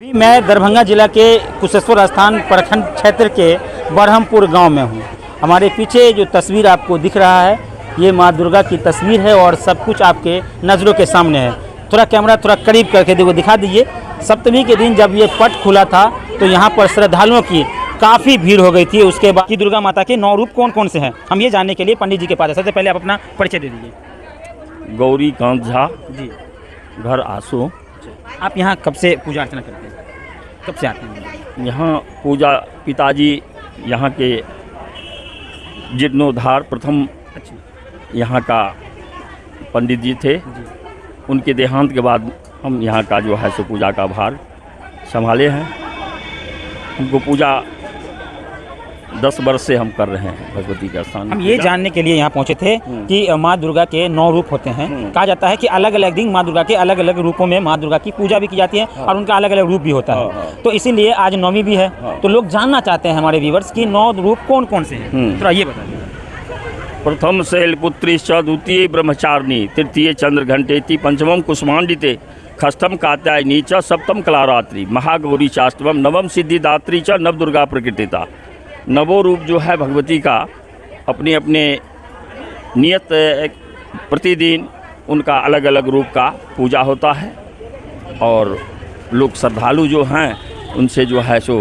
मैं दरभंगा जिला के कुशेश्वर स्थान प्रखंड क्षेत्र के बरहमपुर गांव में हूं। हमारे पीछे जो तस्वीर आपको दिख रहा है ये माँ दुर्गा की तस्वीर है और सब कुछ आपके नज़रों के सामने है। थोड़ा कैमरा थोड़ा करीब करके देखो, दिखा दीजिए। सप्तमी के दिन जब ये पट खुला था तो यहाँ पर श्रद्धालुओं की काफ़ी भीड़ हो गई थी। उसके बाद की दुर्गा माता के 9 रूप कौन कौन से हैं, हम ये जानने के लिए पंडित जी के पास है। सबसे पहले आप अपना परिचय दे दीजिए। गौरी कांत झा जी, घर आसो। आप यहाँ कब से पूजा अर्चना करते हैं, कब से आते हैं? यहाँ पूजा पिताजी यहाँ के जीर्णोद्धार प्रथम अच्छा यहाँ का पंडित जी थे। जी, उनके देहांत के बाद हम यहाँ का जो है सो पूजा का भार संभाले हैं। हमको पूजा 10 वर्ष से हम कर रहे हैं भगवती का स्थान। हम ये जानने के लिए यहाँ पहुँचे थे कि माँ दुर्गा के 9 रूप होते हैं। कहा जाता है कि अलग अलग दिन माँ दुर्गा के अलग अलग रूपों में माँ दुर्गा की पूजा भी की जाती है और उनका अलग अलग रूप भी होता है। तो इसीलिए आज 9वीं भी है। तो लोग जानना चाहते हैं हमारे व्यूवर्स कि 9 रूप कौन कौन से हैं, थोड़ा ये बता दीजिए। प्रथम शैलपुत्री च, द्वितीय ब्रह्मचारिणी, तृतीय चंद्रघंटेति, पंचमम कुष्मांडिते, षष्ठम कात्यायनी च, सप्तम कलारात्रि, महागौरी चाष्टवम, नवम सिद्धिदात्री च, नव दुर्गा प्रकृतिता। नवों रूप जो है भगवती का अपने अपने नियत प्रतिदिन उनका अलग अलग रूप का पूजा होता है और लोग श्रद्धालु जो हैं उनसे जो है सो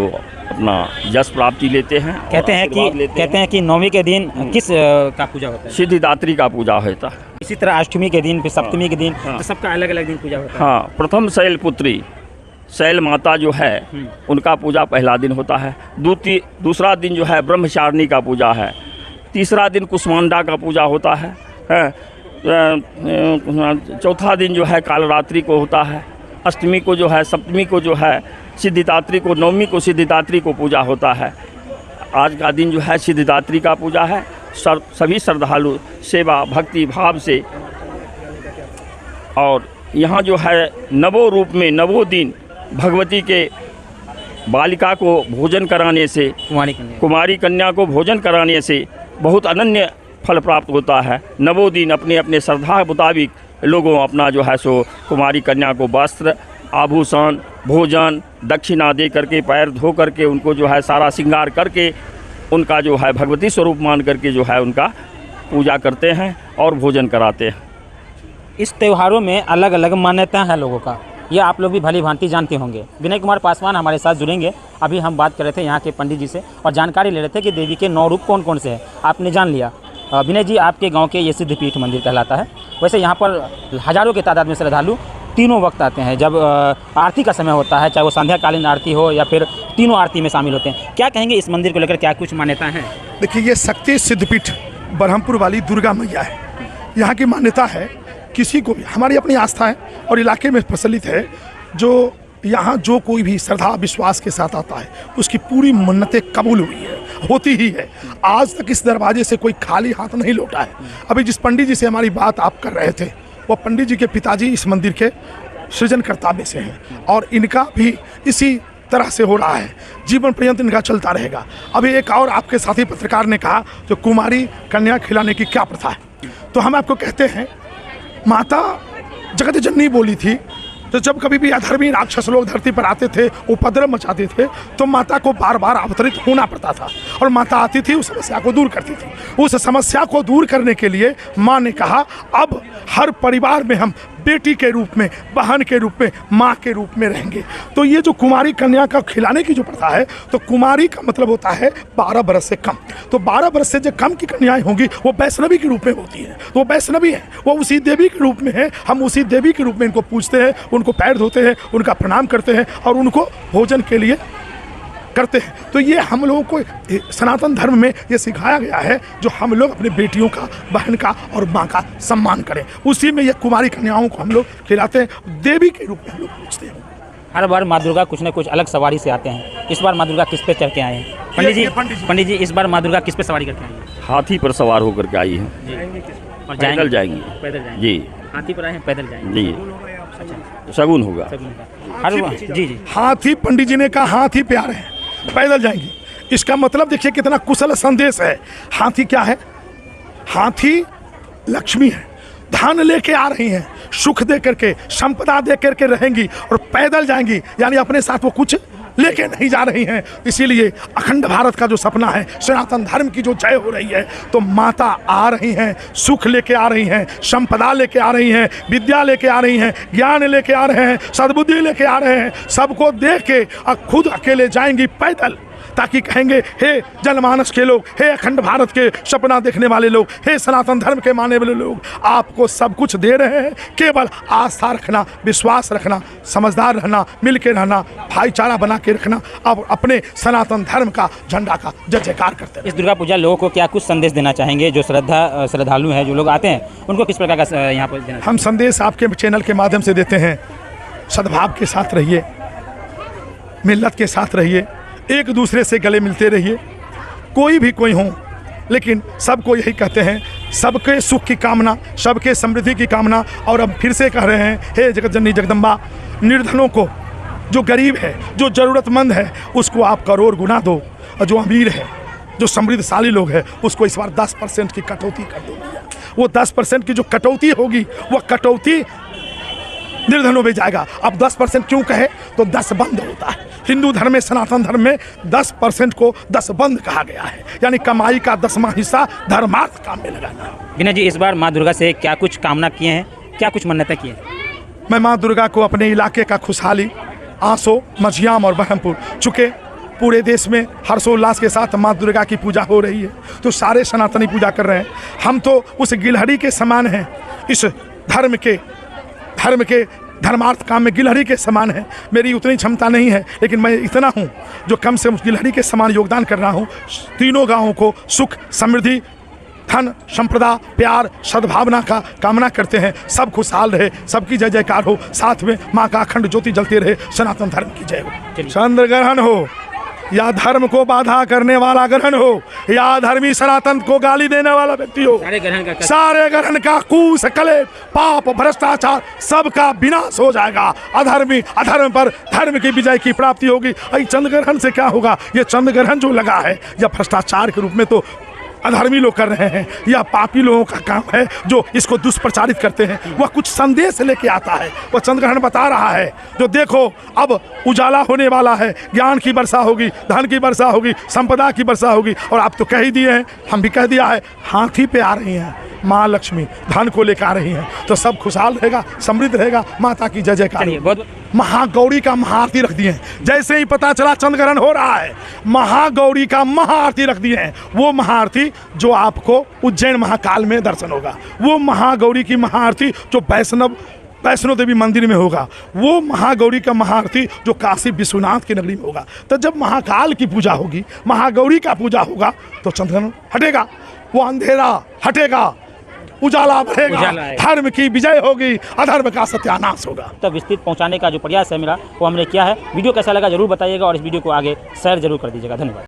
अपना यश प्राप्ति लेते हैं। कहते हैं कि 9वीं के दिन किस का पूजा होता है? सिद्धिदात्री का पूजा होता है। इसी तरह अष्टमी के दिन, फिर सप्तमी के दिन, तो सबका अलग अलग दिन पूजा होता है। हाँ, प्रथम शैलपुत्री शैल माता जो है उनका पूजा पहला दिन होता है। दूसरा दिन जो है ब्रह्मचारिणी का पूजा है। तीसरा दिन कुष्मांडा का पूजा होता है। चौथा दिन जो है कालरात्रि को होता है। अष्टमी को जो है, सप्तमी को जो है सिद्धिदात्री को, नवमी को सिद्धिदात्री को पूजा होता है। आज का दिन जो है सिद्धिदात्री का पूजा है। सभी श्रद्धालु सेवा भक्ति भाव से, और यहाँ जो है नवों रूप में नवों दिन भगवती के बालिका को भोजन कराने से, कुमारी कन्या को भोजन कराने से बहुत अनन्य फल प्राप्त होता है। नवों दिन अपने अपने श्रद्धा मुताबिक लोगों अपना जो है सो कुमारी कन्या को वस्त्र, आभूषण, भोजन, दक्षिणा दे करके, पैर धो करके, उनको जो है सारा श्रृंगार करके, उनका जो है भगवती स्वरूप मान करके जो है उनका पूजा करते हैं और भोजन कराते हैं। इस त्योहारों में अलग अलग मान्यताएं हैं लोगों का, ये आप लोग भी भली भांति जानते होंगे। विनय कुमार पासवान हमारे साथ जुड़ेंगे। अभी हम बात कर रहे थे यहाँ के पंडित जी से और जानकारी ले रहे थे कि देवी के 9 रूप कौन कौन से हैं। आपने जान लिया। विनय जी, आपके गांव के ये सिद्धपीठ मंदिर कहलाता है। वैसे यहाँ पर हज़ारों के तादाद में श्रद्धालु तीनों वक्त आते हैं। जब आरती का समय होता है, चाहे वो संध्याकालीन आरती हो या फिर तीनों आरती में शामिल होते हैं। क्या कहेंगे इस मंदिर को लेकर, क्या कुछ मान्यता है? देखिए, ये शक्ति सिद्धपीठ बरहमपुर वाली दुर्गा मैया है। यहाँ की मान्यता है, किसी को भी, हमारी अपनी आस्था है और इलाके में प्रचलित है, जो यहाँ जो कोई भी श्रद्धा विश्वास के साथ आता है उसकी पूरी मन्नतें कबूल हुई है, होती ही है। आज तक इस दरवाजे से कोई खाली हाथ नहीं लौटा है। अभी जिस पंडित जी से हमारी बात आप कर रहे थे, वो पंडित जी के पिताजी इस मंदिर के सृजनकर्ता में से हैं और इनका भी इसी तरह से हो रहा है। जीवन पर्यंत इनका चलता रहेगा। अभी एक और आपके साथी पत्रकार ने कहा जो कुमारी कन्या खिलाने की क्या प्रथा है, तो हम आपको कहते हैं, माता जगत जननी बोली थी। तो जब कभी भी अधर्मी राक्षस लोग धरती पर आते थे, उपद्रव मचाते थे, तो माता को बार बार अवतरित होना पड़ता था और माता आती थी, उस समस्या को दूर करती थी। उस समस्या को दूर करने के लिए माँ ने कहा, अब हर परिवार में हम बेटी के रूप में, बहन के रूप में, माँ के रूप में रहेंगे। तो ये जो कुमारी कन्या का खिलाने की जो प्रथा है, तो कुमारी का मतलब होता है 12 बरस से कम। तो 12 बरस से जो कम की कन्याएं होंगी वो वैष्णवी के रूप में होती हैं। तो वो वैष्णवी है, वो उसी देवी के रूप में है। हम उसी देवी के रूप में इनको पूजते हैं, उनको पैर धोते हैं, उनका प्रणाम करते हैं और उनको भोजन के लिए करते हैं। तो ये हम लोगों को सनातन धर्म में ये सिखाया गया है, जो हम लोग अपने बेटियों का, बहन का और माँ का सम्मान करें। उसी में ये कुमारी कन्याओं को हम लोग खिलाते हैं, देवी के रूप में हम लोग पूजते हैं। हर बार माँ दुर्गा कुछ न कुछ अलग सवारी से आते हैं। इस बार माँ दुर्गा किस पे चढ़ के आए हैं? पंडित जी, इस बार माँ दुर्गा किस पे सवारी करके आई हैं? हाथी पर सवार होकर के आई हैं। और पैदल जाएंगी जी। हाथी पर आए हैं, पैदल जाएंगे जी। शगुन होगा। जी। हाथी, पंडित जी ने कहा हाथी पे आ रहे हैं, पैदल जाएंगी। इसका मतलब देखिए कितना कुशल संदेश है। हाथी क्या है? हाथी लक्ष्मी है, धान लेके आ रही हैं, सुख दे करके, संपदा दे करके रहेंगी और पैदल जाएंगी, यानी अपने साथ वो कुछ लेके नहीं जा रही हैं। इसीलिए अखंड भारत का जो सपना है, सनातन धर्म की जो जय हो रही है, तो माता आ रही हैं, सुख लेके आ रही हैं, संपदा लेके आ रही हैं, विद्या लेके आ रही हैं, ज्ञान लेके आ रहे हैं, सद्बुद्धि लेके आ रहे हैं। सबको देख के खुद अकेले जाएंगी पैदल, ताकि कहेंगे हे जनमानस के लोग, हे अखंड भारत के सपना देखने वाले लोग, हे सनातन धर्म के मानने वाले लोग, आपको सब कुछ दे रहे हैं, केवल आस्था रखना, विश्वास रखना, समझदार रहना, मिल के रहना, भाईचारा बना के रखना, अब अपने सनातन धर्म का झंडा का जय जयकार करते हैं। इस दुर्गा पूजा लोगों को क्या कुछ संदेश देना चाहेंगे, जो श्रद्धालु हैं, जो लोग आते हैं, उनको किस प्रकार का यहाँ पर देना? हम संदेश आपके चैनल के माध्यम से देते हैं, सद्भाव के साथ रहिए, मिल्लत के साथ रहिए, एक दूसरे से गले मिलते रहिए, कोई भी कोई हो, लेकिन सबको यही कहते हैं, सबके सुख की कामना, सबके समृद्धि की कामना। और अब फिर से कह रहे हैं, हे जगत जननी जगदम्बा, निर्धनों को, जो गरीब है, जो ज़रूरतमंद है, उसको आप करोड़ गुना दो, और जो अमीर है, जो समृद्धशाली लोग हैं, उसको इस बार 10% की कटौती कर दो। वो 10% की जो कटौती होगी, वह कटौती निर्धनों में जाएगा। अब 10% क्यों कहे, तो 10 बंद होता है। हिंदू धर्म में, सनातन धर्म में 10% को 10 बंद कहा गया है, यानी कमाई का 10वां हिस्सा धर्मार्थ काम में लगाना। विनय जी, इस बार माँ दुर्गा से क्या कुछ कामना किए हैं, क्या कुछ मन्नतें की हैं? मैं माँ दुर्गा को अपने इलाके का खुशहाली, आंसो, मझियाम और बरहमपुर, चूँकि पूरे देश में हर्षोल्लास के साथ माँ दुर्गा की पूजा हो रही है, तो सारे सनातनी पूजा कर रहे हैं। हम तो उस गिलहरी के समान हैं, इस धर्म के धर्मार्थ काम में गिलहरी के समान है। मेरी उतनी क्षमता नहीं है, लेकिन मैं इतना हूँ जो कम से कम गिलहरी के समान योगदान कर रहा हूँ। तीनों गाँवों को सुख, समृद्धि, धन, संपदा, प्यार, सद्भावना का कामना करते हैं। सब खुशहाल रहे, सबकी जय जयकार हो, साथ में माँ का अखंड ज्योति जलते रहे, सनातन धर्म की जय हो। चंद्र ग्रहण हो या धर्म को बाधा करने वाला ग्रहण हो, या धर्मी सनातन को गाली देने वाला व्यक्ति हो, सारे ग्रहण का कूस, कले, पाप, भ्रष्टाचार, सबका विनाश हो जाएगा। अधर्मी अधर्म पर धर्म की विजय की प्राप्ति होगी। चंद्र ग्रहण से क्या होगा? ये चंद्र ग्रहण जो लगा है, या भ्रष्टाचार के रूप में तो अधर्मी लोग कर रहे हैं, या पापी लोगों का काम है जो इसको दुष्प्रचारित करते हैं। वह कुछ संदेश लेके आता है, वह चंद्रग्रहण बता रहा है, जो देखो अब उजाला होने वाला है, ज्ञान की वर्षा होगी, धन की वर्षा होगी, संपदा की वर्षा होगी। और आप तो कह ही दिए हैं, हम भी कह दिया है, हाथी पे आ रही हैं माँ लक्ष्मी, धन को लेकर आ रही हैं, तो सब खुशहाल रहेगा, समृद्ध रहेगा, माता की जय जयकार। महागौरी का महाआरती रख दिए हैं। जैसे ही पता चला चंद्रग्रहण हो रहा है, महागौरी का महाआरती रख दिए हैं। वो महाआरती जो आपको उज्जैन महाकाल में दर्शन होगा, वो महागौरी की महाआरती जो वैष्णो देवी मंदिर में होगा, वो महागौरी का महाआरती जो काशी विश्वनाथ की नगरी में होगा। तो जब महाकाल की पूजा होगी, महागौरी का पूजा होगा, तो चंद्रग्रहण हटेगा, वो अंधेरा हटेगा, उजाला बढ़ेगा, धर्म की विजय होगी, अधर्म का सत्यानाश होगा। तब विस्तृत पहुंचाने का जो प्रयास है मेरा, वो हमने किया है। वीडियो कैसा लगा जरूर बताइएगा, और इस वीडियो को आगे शेयर जरूर कर दीजिएगा। धन्यवाद।